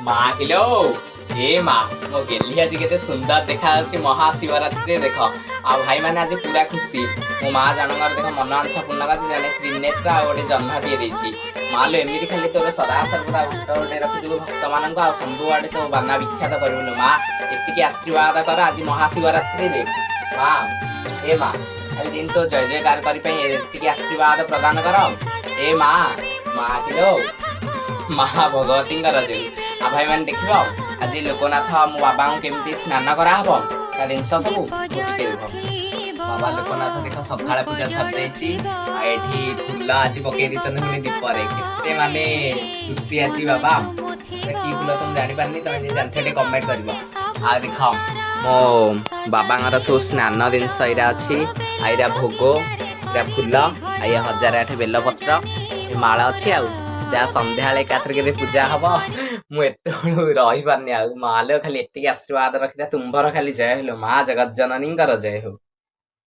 माँ किलो ए माँ मो गेली आज केते सुंदर देखा महाशिवरात्रि देख आ भाई मैंने आज पूरा खुशी मो माँ जानवर देख मन आंछा पूर्ण कर जड़े त्रिनेत्र आ गोटे जन्म टे देछि माँ लो एमती खाली तोर सदा सर्वदा उठ गोटे रखिथु भक्त मान सबु आड़े तो बाना विख्यात करूनु माँ एतिकी आशीर्वाद कर आज महाशिवरात्रि रे माँ ए माँ खाली दिन तो जय जयकार करी आशीर्वाद प्रदान कर ए माँ माँ किलो माँ भगवती जो आ भाई मैंने देख आज लोकनाथ मो बाबा केमती स्नान कराहब ता जिन सब बाबा लोकनाथ देख सकाळ पूजा सर जाइए फूल आज पकई दी दीपरे केते माने खुशी आज बाबा कि फूल तुम जानी पारनी तुम जानते कमेंट कर आ देख मो बाबा सब स्नान जिनस इरा अच्छी आईरा भोग इरा फूल आ 1008 बेलपत्र माला अच्छी आ जा संध्या एकाथरके पूजा हम मुझे रही पारनी आ माँ खाली एति आशीर्वाद रखी तुम्बर खाली जय हो माँ जगत जननी जय हो।